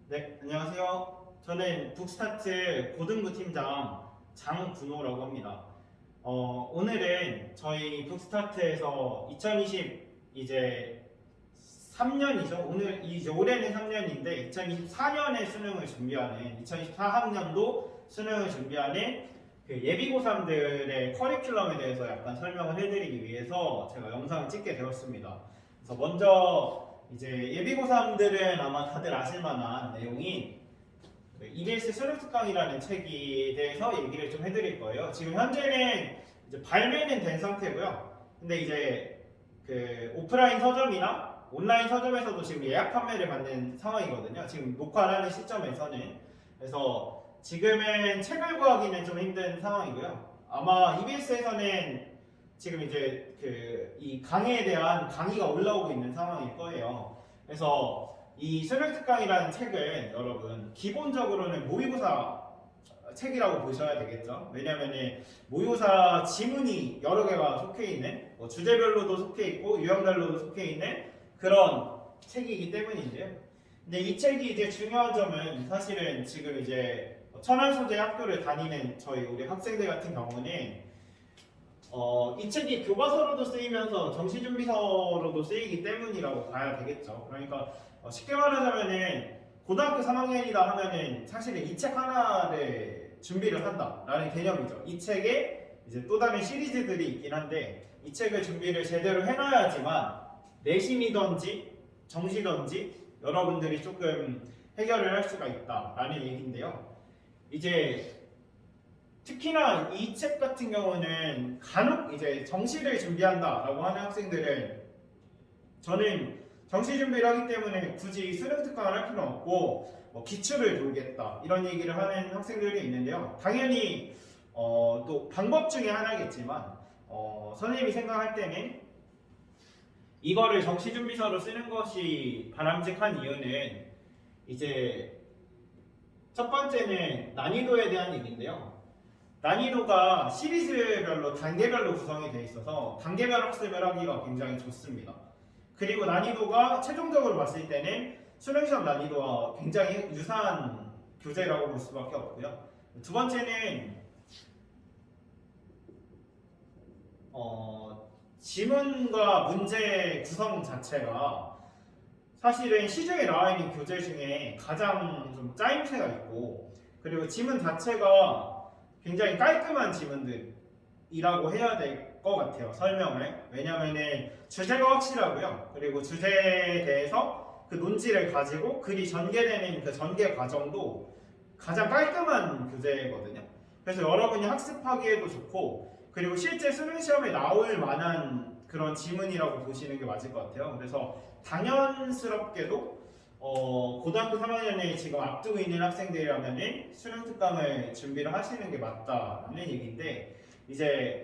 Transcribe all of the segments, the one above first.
네, 안녕하세요. 저는 북스타트 고등부 팀장 장군호라고 합니다. 오늘은 저희 북스타트에서 2020 이제 3년이죠. 이제 올해는 3년인데 2024년에 수능을 준비하는 2024학년도 수능을 준비하는 그 예비 고3들의 커리큘럼에 대해서 약간 설명을 해드리기 위해서 제가 영상을 찍게 되었습니다. 그래서 먼저 이제 예비고3들은 아마 다들 아실 만한 내용이 EBS 수능특강이라는 책에 대해서 얘기를 좀 해드릴 거예요. 지금 현재는 이제 발매는 된 상태고요. 근데 이제 그 오프라인 서점이나 온라인 서점에서도 지금 예약 판매를 받는 상황이거든요. 지금 녹화를 하는 시점에서는. 그래서 지금은 책을 구하기는 좀 힘든 상황이고요. 아마 EBS에서는 지금 이제 그 이 강의에 대한 강의가 올라오고 있는 상황일 거예요. 그래서 이 수능특강이라는 책은 여러분 기본적으로는 모의고사 책이라고 보셔야 되겠죠. 왜냐하면 모의고사 지문이 여러 개가 속해 있는 주제별로도 속해 있고 유형별로도 속해 있는 그런 책이기 때문인데요. 근데 이 책이 이제 중요한 점은 사실은 지금 이제 천안소재 학교를 다니는 저희 우리 학생들 같은 경우는 이 책이 교과서로도 쓰이면서 정시준비서로도 쓰이기 때문이라고 봐야 되겠죠. 그러니까 쉽게 말하자면은 고등학교 3학년이다 하면은 사실은 이 책 하나를 준비를 한다라는 개념이죠. 이 책에 이제 또 다른 시리즈들이 있긴 한데 이 책을 준비를 제대로 해놔야지만 내신이든지 정시든지 여러분들이 조금 해결을 할 수가 있다라는 얘기인데요. 이제 특히나 이 책 같은 경우는 간혹 이제 정시를 준비한다라고 하는 학생들은 저는 정시 준비를 하기 때문에 굳이 수능 특강을 할 필요는 없고 기출을 돌겠다 이런 얘기를 하는 학생들이 있는데요. 당연히 또 방법 중에 하나겠지만 선생님이 생각할 때는 이거를 정시 준비서로 쓰는 것이 바람직한 이유는 이제 첫 번째는 난이도에 대한 얘기인데요. 난이도가 시리즈별로 단계별로 구성이 되어 있어서 단계별 학습을 하기가 굉장히 좋습니다. 그리고 난이도가 최종적으로 봤을 때는 수능시험 난이도와 굉장히 유사한 교재라고 볼 수밖에 없고요. 두 번째는 지문과 문제 구성 자체가 사실은 시중에 나와 있는 교재 중에 가장 좀 짜임새가 있고, 그리고 지문 자체가 굉장히 깔끔한 지문들이라고 해야 될 것 같아요. 설명을. 왜냐면은 주제가 확실하고요. 그리고 주제에 대해서 그 논지를 가지고 글이 전개되는 그 전개 과정도 가장 깔끔한 교재거든요. 그래서 여러분이 학습하기에도 좋고, 그리고 실제 수능 시험에 나올 만한 그런 지문이라고 보시는 게 맞을 것 같아요. 그래서 당연스럽게도 고등학교 3학년에 지금 앞두고 있는 학생들이라면 수능 특강을 준비를 하시는 게 맞다는 얘기인데, 이제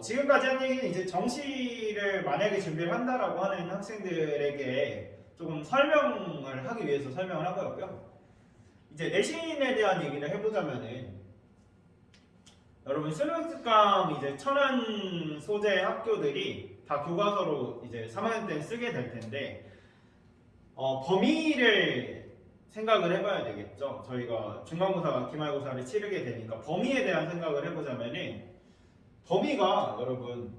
지금까지 한 얘기는 이제 정시를 만약에 준비를 한다라고 하는 학생들에게 조금 설명을 하기 위해서 설명을 한 거였고요. 이제 내신에 대한 얘기를 해보자면은 여러분 수능 특강 이제 천안 소재 학교들이 다 교과서로 이제 3학년 때는 쓰게 될 텐데 범위를 생각을 해봐야 되겠죠. 저희가 중간고사, 기말고사를 치르게 되니까 범위에 대한 생각을 해보자면은 범위가 여러분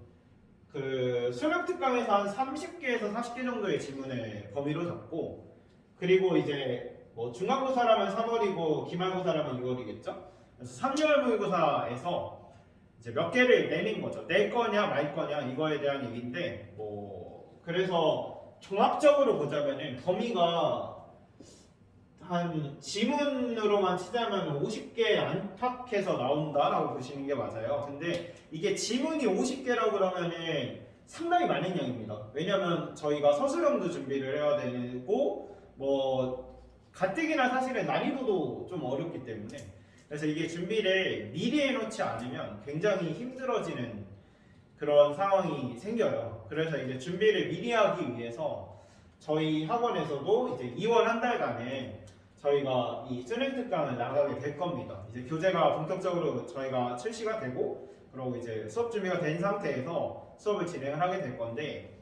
그 수능 특강에서 한 30개에서 40개 정도의 지문을 범위로 잡고, 그리고 이제 중간고사라면 3월이고 기말고사라면 6월이겠죠. 그래서 3개월 모의고사에서 이제 몇 개를 내는 거죠. 낼 거냐 말 거냐 이거에 대한 얘기인데 그래서 종합적으로 보자면은 범위가 한 지문으로만 치자면 50개 안팎에서 나온다라고 보시는 게 맞아요. 근데 이게 지문이 50개라고 그러면은 상당히 많은 양입니다. 왜냐면 저희가 서술형도 준비를 해야 되고 가뜩이나 사실은 난이도도 좀 어렵기 때문에, 그래서 이게 준비를 미리 해놓지 않으면 굉장히 힘들어지는 그런 상황이 생겨요. 그래서 이제 준비를 미리 하기 위해서 저희 학원에서도 이제 2월 한 달간은 저희가 이 수능 특강을 나가게 될 겁니다. 이제 교재가 본격적으로 저희가 출시가 되고, 그리고 이제 수업 준비가 된 상태에서 수업을 진행을 하게 될 건데,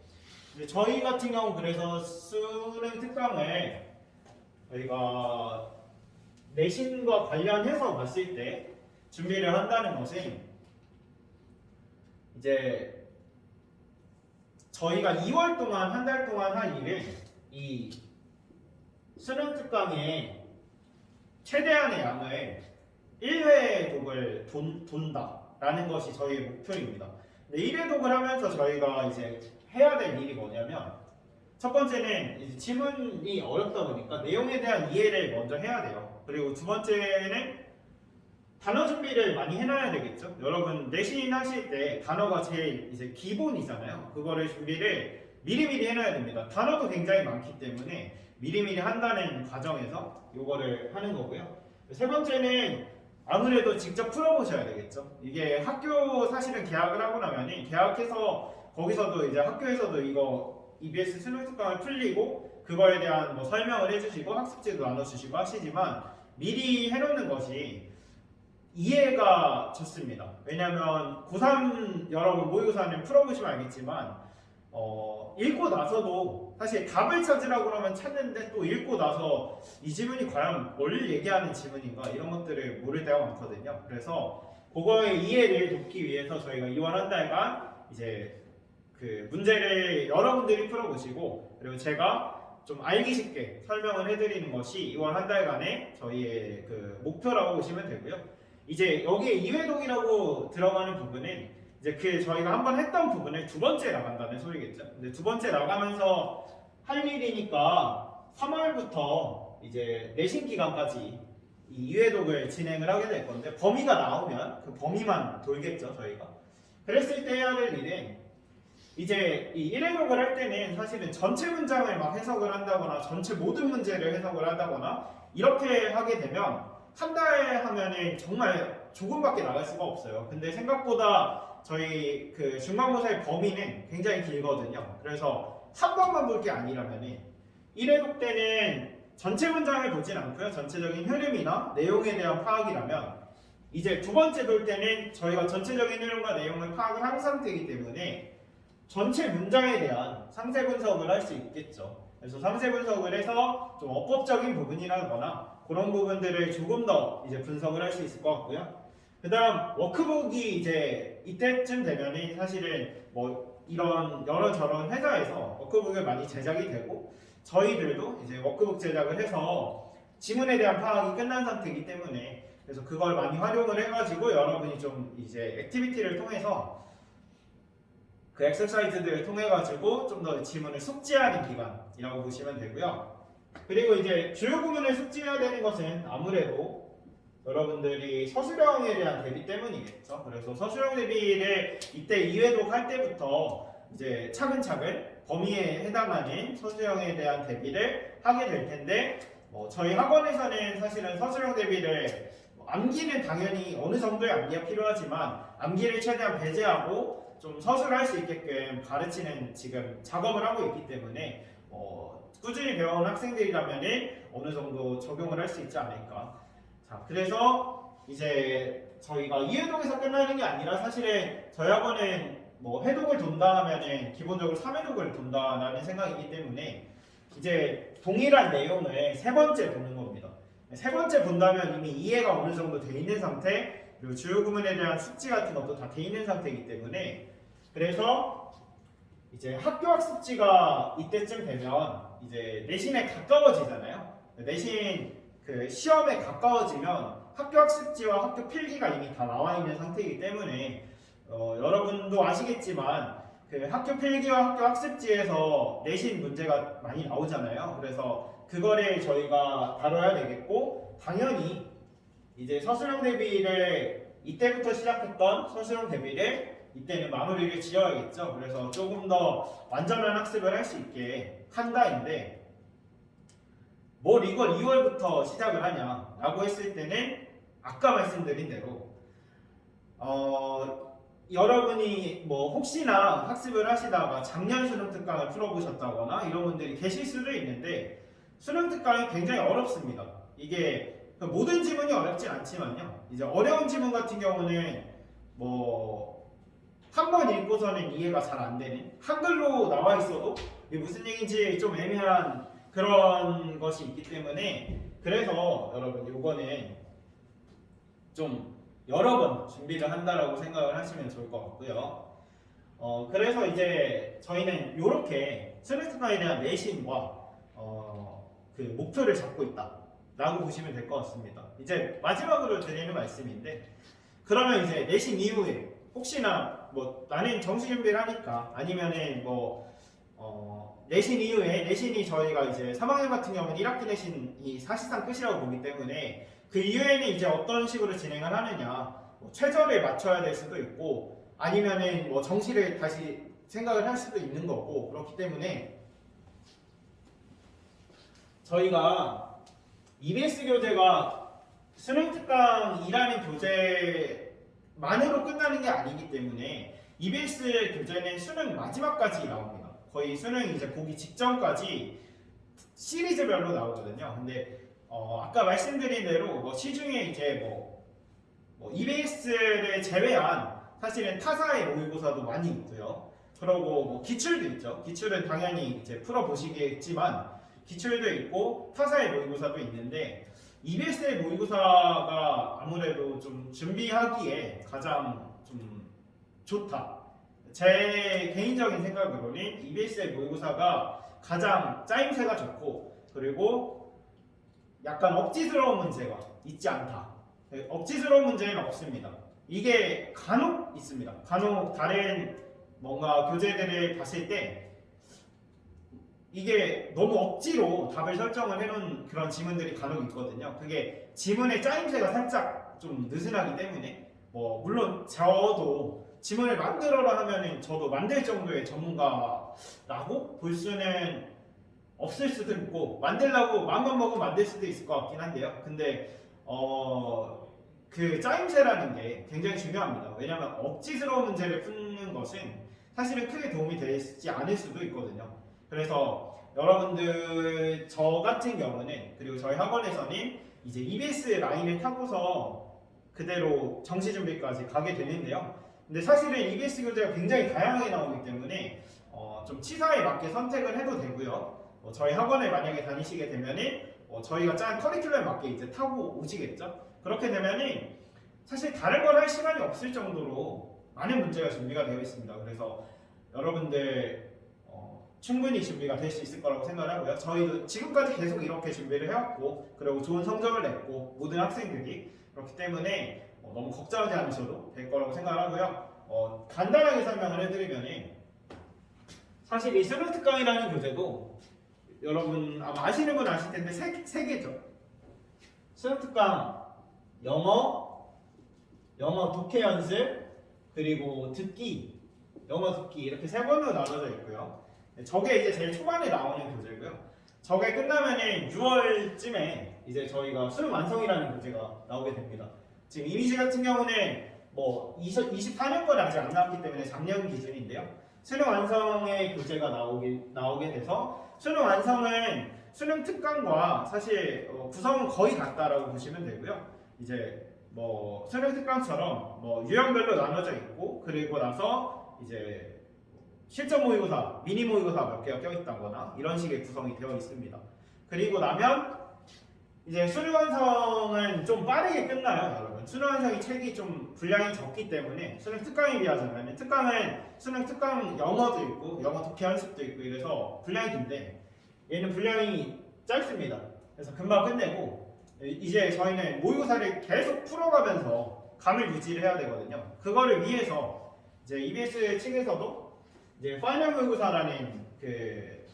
이제 저희 같은 경우 그래서 수능 특강을 저희가 내신과 관련해서 봤을 때 준비를 한다는 것은 이제 저희가 2월 동안 한 달 동안 한 일을 이 수능 특강에 최대한의 양을 1회 독을 돈다라는 것이 저희의 목표입니다. 근데 1회 독을 하면서 저희가 이제 해야 될 일이 뭐냐면 첫 번째는 이제 지문이 어렵다 보니까 내용에 대한 이해를 먼저 해야 돼요. 그리고 두 번째는 단어 준비를 많이 해놔야 되겠죠. 여러분 내신 하실 때 단어가 제일 이제 기본이잖아요. 그거를 준비를 미리미리 해놔야 됩니다. 단어도 굉장히 많기 때문에 미리미리 한다는 과정에서 이거를 하는 거고요. 세 번째는 아무래도 직접 풀어보셔야 되겠죠. 이게 학교 사실은 개학을 하고 나면은 개학해서 거기서도 이제 학교에서도 이거 EBS 수능 특강을 풀리고 그거에 대한 뭐 설명을 해주시고 학습지도 나눠주시고 하시지만 미리 해놓는 것이 이해가 좋습니다. 왜냐하면 고3 여러분 모의고사는 풀어보시면 알겠지만 읽고 나서도 사실 답을 찾으라고 하면 찾는데 또 읽고 나서 이 지문이 과연 뭘 얘기하는 지문인가 이런 것들을 모를 때가 많거든요. 그래서 그거의 이해를 돕기 위해서 저희가 2월 한 달간 이제 그 문제를 여러분들이 풀어보시고 그리고 제가 좀 알기 쉽게 설명을 해드리는 것이 2월 한 달간의 저희의 그 목표라고 보시면 되고요. 이제 여기에 2회독이라고 들어가는 부분은 이제 그 저희가 한번 했던 부분을 두 번째 나간다는 소리겠죠. 근데 두 번째 나가면서 할 일이니까 3월부터 이제 내신 기간까지 이 2회독을 진행을 하게 될 건데 범위가 나오면 그 범위만 돌겠죠 저희가. 그랬을 때 해야 될 일은 이제 이 1회독을 할 때는 사실은 전체 문장을 막 해석을 한다거나 전체 모든 문제를 해석을 한다거나 이렇게 하게 되면 한 달 하면은 정말 조금밖에 나갈 수가 없어요. 근데 생각보다 저희 그 중간고사의 범위는 굉장히 길거든요. 그래서 한 번만 볼 게 아니라면은 1회독 때는 전체 문장을 보진 않고요. 전체적인 흐름이나 내용에 대한 파악이라면 이제 두 번째 볼 때는 저희가 전체적인 흐름과 내용을 파악을 한 상태이기 때문에 전체 문장에 대한 상세 분석을 할 수 있겠죠. 그래서 상세 분석을 해서 좀 어법적인 부분이라거나 그런 부분들을 조금 더 이제 분석을 할 수 있을 것 같고요. 그다음 워크북이 이제 이때쯤 되면은 사실은 뭐 이런 여러 저런 회사에서 워크북을 많이 제작이 되고 저희들도 이제 워크북 제작을 해서 지문에 대한 파악이 끝난 상태이기 때문에 그래서 그걸 많이 활용을 해가지고 여러분이 좀 이제 액티비티를 통해서 그 엑서사이즈들을 통해 가지고 좀 더 지문을 숙지하는 기간이라고 보시면 되고요. 그리고 이제 주요 구문을 숙지해야 되는 것은 아무래도 여러분들이 서술형에 대한 대비 때문이겠죠. 그래서 서술형 대비를 이때 2회독 할 때부터 이제 차근차근 범위에 해당하는 서술형에 대한 대비를 하게 될 텐데 저희 학원에서는 사실은 서술형 대비를 암기는 당연히 어느 정도의 암기가 필요하지만 암기를 최대한 배제하고 좀 서술할 수 있게끔 가르치는 지금 작업을 하고 있기 때문에 꾸준히 배워온 학생들이라면 어느 정도 적용을 할 수 있지 않을까. 자, 그래서 이제 저희가 2회독에서 끝나는 게 아니라 사실은 저희 학원은 뭐 회독을 돈다 하면은 기본적으로 3회독을 돈다라는 생각이기 때문에 이제 동일한 내용을 세 번째 보는 겁니다. 세 번째 본다면 이미 이해가 어느 정도 돼 있는 상태 그리고 주요 구문에 대한 숙지 같은 것도 다 돼 있는 상태이기 때문에 그래서 이제 학교 학습지가 이때쯤 되면 이제 내신에 가까워지잖아요. 내신 그 시험에 가까워지면 학교 학습지와 학교 필기가 이미 다 나와 있는 상태이기 때문에 여러분도 아시겠지만 그 학교 필기와 학교 학습지에서 내신 문제가 많이 나오잖아요. 그래서 그거를 저희가 다뤄야 되겠고 당연히 이제 서술형 대비를 이때부터 시작했던 서술형 대비를 이때는 마무리를 지어야겠죠. 그래서 조금 더 완전한 학습을 할 수 있게 한다인데 뭘 이걸 2월부터 시작을 하냐라고 했을 때는 아까 말씀드린 대로 여러분이 뭐 혹시나 학습을 하시다가 작년 수능 특강을 풀어보셨다거나 이런 분들이 계실 수도 있는데 수능 특강이 굉장히 어렵습니다. 이게 모든 지문이 어렵진 않지만요. 이제 어려운 지문 같은 경우는 뭐 한 번 읽고서는 이해가 잘 안 되는 한글로 나와 있어도 이게 무슨 얘기인지 좀 애매한 그런 것이 있기 때문에 그래서 여러분 요거는 좀 여러 번 준비를 한다라고 생각을 하시면 좋을 것 같고요. 그래서 이제 저희는 이렇게 스트레스파에 대한 내신과 그 목표를 잡고 있다라고 보시면 될 것 같습니다. 이제 마지막으로 드리는 말씀인데 그러면 이제 내신 이후에 혹시나 뭐 나는 정시 준비를 하니까 아니면은 뭐 내신 이후에 내신이 저희가 이제 3학년 같은 경우는 1학기 내신이 사실상 끝이라고 보기 때문에 그 이후에는 이제 어떤 식으로 진행을 하느냐 뭐 최저를 맞춰야 될 수도 있고 아니면은 뭐 정시를 다시 생각을 할 수도 있는 거고 그렇기 때문에 저희가 EBS 교재가 수능 특강이라는 교재만으로 끝나는 게 아니기 때문에 EBS 교재는 수능 마지막까지 나옵니다. 거의 수능 이제 보기 직전까지 시리즈별로 나오거든요. 근데 아까 말씀드린 대로 뭐 시중에 이제 뭐 EBS를 제외한 사실은 타사의 모의고사도 많이 있고요. 그리고 뭐 기출도 있죠. 기출은 당연히 이제 풀어 보시겠지만 기출도 있고 타사의 모의고사도 있는데 EBS의 모의고사가 아무래도 좀 준비하기에 가장 좀 좋다. 제 개인적인 생각으로는 EBS의 모의고사가 가장 짜임새가 좋고 그리고 약간 억지스러운 문제가 있지 않다. 억지스러운 문제는 없습니다. 이게 간혹 있습니다. 간혹 다른 뭔가 교재들을 봤을 때 이게 너무 억지로 답을 설정을 해놓은 그런 지문들이 간혹 있거든요. 그게 지문의 짜임새가 살짝 좀 느슨하기 때문에 뭐 물론 저도 지문을 만들어라 하면은 저도 만들 정도의 전문가라고 볼 수는 없을 수도 있고 만들라고 마음만 먹으면 만들 수도 있을 것 같긴 한데요. 근데 그 짜임새라는 게 굉장히 중요합니다. 왜냐하면 억지스러운 문제를 푸는 것은 사실은 크게 도움이 되지 않을 수도 있거든요. 그래서 여러분들 저 같은 경우는 그리고 저희 학원에서는 이제 EBS 라인을 타고서 그대로 정시 준비까지 가게 되는데요. 근데 사실은 EBS 교재가 굉장히 다양하게 나오기 때문에 좀 치사에 맞게 선택을 해도 되고요. 저희 학원에 만약에 다니시게 되면은 저희가 짠 커리큘럼에 맞게 이제 타고 오시겠죠. 그렇게 되면은 사실 다른 걸 할 시간이 없을 정도로 많은 문제가 준비가 되어 있습니다. 그래서 여러분들 충분히 준비가 될 수 있을 거라고 생각을 하고요. 저희도 지금까지 계속 이렇게 준비를 해왔고 그리고 좋은 성적을 냈고 모든 학생들이 그렇기 때문에 너무 걱정하지 않으셔도 될 거라고 생각을 하고요. 간단하게 설명을 해드리면 사실 이 수능 특강이라는 교재도 여러분 아마 아시는 분 아실 텐데 세 개죠. 수능 특강 영어 독해 연습 그리고 듣기 영어 듣기 이렇게 세 번으로 나눠져 있고요. 저게 이제 제일 초반에 나오는 교재고요. 저게 끝나면은 6월쯤에 이제 저희가 수능 완성이라는 교재가 나오게 됩니다. 지금 이미지 같은 경우는 뭐 24년 거는 아직 안 나왔기 때문에 작년 기준인데요. 수능 완성의 교재가 나오게 돼서 수능 완성은 수능 특강과 사실 구성은 거의 같다라고 보시면 되고요. 이제 뭐 수능 특강처럼 뭐 유형별로 나눠져 있고 그리고 나서 이제 실전 모의고사, 미니 모의고사 몇 개가 껴있다거나 이런 식의 구성이 되어 있습니다. 그리고 나면 이제 수능 완성은 좀 빠르게 끝나요, 여러분. 수능 완성이 책이 좀 분량이 적기 때문에 수능 특강에 비하자면 특강은 수능 특강 영어도 있고 영어 독해 연습도 있고 이래서 분량이 긴데 얘는 분량이 짧습니다. 그래서 금방 끝내고 이제 저희는 모의고사를 계속 풀어가면서 감을 유지를 해야 되거든요. 그거를 위해서 이제 EBS 측에서도 이제 파이널 모의고사라는 그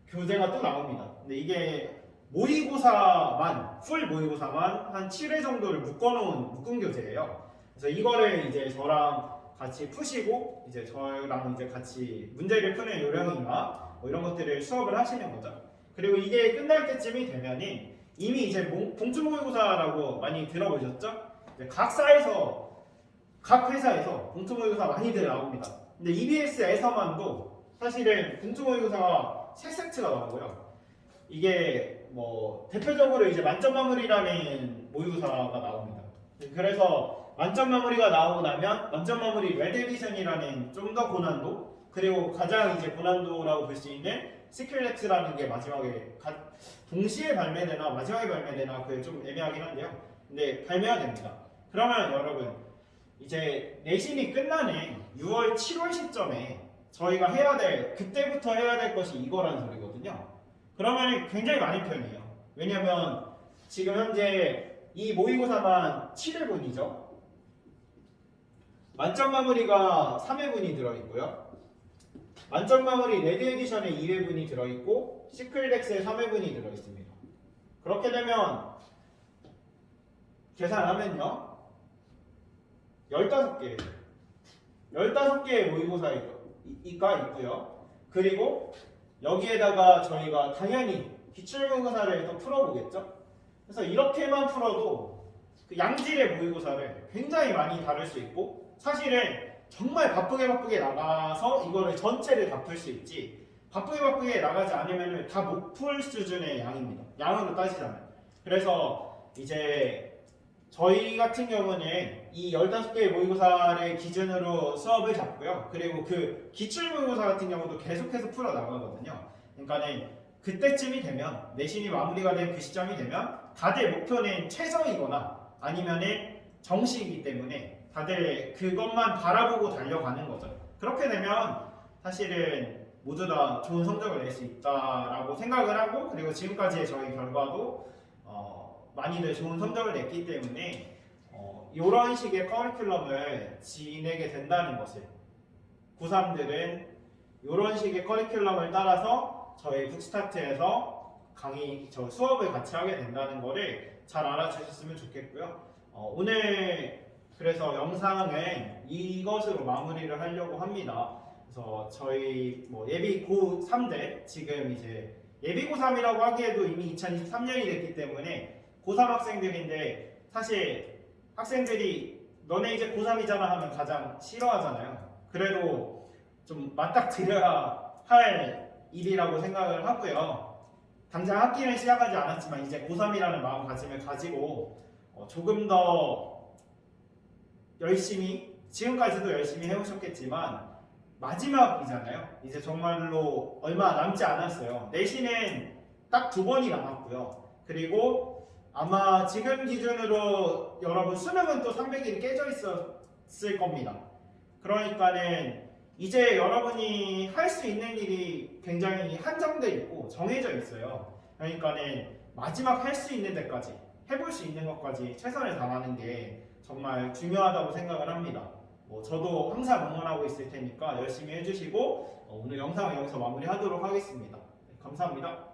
교재가 또 나옵니다. 근데 이게 모의고사만 풀 모의고사만 한 7회 정도를 묶은 교재예요. 그래서 이거를 이제 저랑 같이 푸시고 이제 저랑 이제 같이 문제를 푸는 요령이나 뭐 이런 것들을 수업을 하시는 거죠. 그리고 이게 끝날 때쯤이 되면은 이미 이제 봉투 모의고사라고 많이 들어보셨죠? 각 회사에서 봉투 모의고사 많이들 나옵니다. 근데 EBS에서만도 사실은 봉투 모의고사가 3세트가 나오고요. 이게 뭐 대표적으로 이제 만점 마무리라는 모의고사가 나옵니다. 그래서 만점 마무리가 나오고 나면 만점 마무리 레드 에디션이라는 좀 더 고난도 그리고 가장 이제 고난도라고 볼 수 있는 스킬렉스라는 게 마지막에 동시에 발매되나 마지막에 발매되나 그게 좀 애매하긴 한데요. 근데 발매가 됩니다. 그러면 여러분 이제 내신이 끝나는 6월 7월 시점에 저희가 그때부터 해야 될 것이 이거라는 소리거든요. 그러면 굉장히 많은 편이에요. 왜냐면 지금 현재 이 모의고사만 7회분이죠. 만점 마무리가 3회분이 들어있고요. 만점 마무리 레드 에디션에 2회분이 들어있고 시클렉스에 3회분이 들어있습니다. 그렇게 되면 계산하면요 15개의 모의고사가 있고요. 그리고 여기에다가 저희가 당연히 기출모의고사를 또 풀어보겠죠. 그래서 이렇게만 풀어도 그 양질의 모의고사를 굉장히 많이 다룰 수 있고, 사실은 정말 바쁘게 나가서 이거를 전체를 다 풀 수 있지, 바쁘게 나가지 않으면 다 못 풀 수준의 양입니다. 양으로 따지자면. 그래서 이제 저희 같은 경우는 이 15개의 모의고사를 기준으로 수업을 잡고요. 그리고 그 기출모의고사 같은 경우도 계속해서 풀어 나가거든요. 그러니까는 그때쯤이 되면, 내신이 마무리가 된 그 시점이 되면 다들 목표는 최저이거나 아니면은 정시이기 때문에 다들 그것만 바라보고 달려가는 거죠. 그렇게 되면 사실은 모두 다 좋은 성적을 낼 수 있다라고 생각을 하고, 그리고 지금까지의 저희 결과도 많이들 좋은 성적을 냈기 때문에 이런 식의 커리큘럼을 지내게 된다는 것을, 고3들은 이런 식의 커리큘럼을 따라서 저희 북스타트에서 수업을 같이 하게 된다는 거를 잘 알아주셨으면 좋겠고요. 오늘 그래서 영상은 이것으로 마무리를 하려고 합니다. 그래서 저희 예비 고3들, 지금 이제 예비 고3이라고 하기에도 이미 2023년이 됐기 때문에 고3 학생들인데, 사실 학생들이 너네 이제 고3이잖아 하면 가장 싫어하잖아요. 그래도 좀 맞닥뜨려야 할 일이라고 생각을 하고요. 당장 학기는 시작하지 않았지만 이제 고3이라는 마음가짐을 가지고 조금 더 열심히, 지금까지도 열심히 해오셨겠지만 마지막이잖아요. 이제 정말로 얼마 남지 않았어요. 내신은 딱 2번이 남았고요. 그리고 아마 지금 기준으로 여러분 수능은 또 300일이 깨져 있었을 겁니다. 그러니까는 이제 여러분이 할 수 있는 일이 굉장히 한정돼 있고 정해져 있어요. 그러니까는 마지막 할 수 있는 데까지, 해볼 수 있는 것까지 최선을 다하는 게 정말 중요하다고 생각을 합니다. 저도 항상 응원하고 있을 테니까 열심히 해주시고 오늘 영상을 여기서 마무리하도록 하겠습니다. 감사합니다.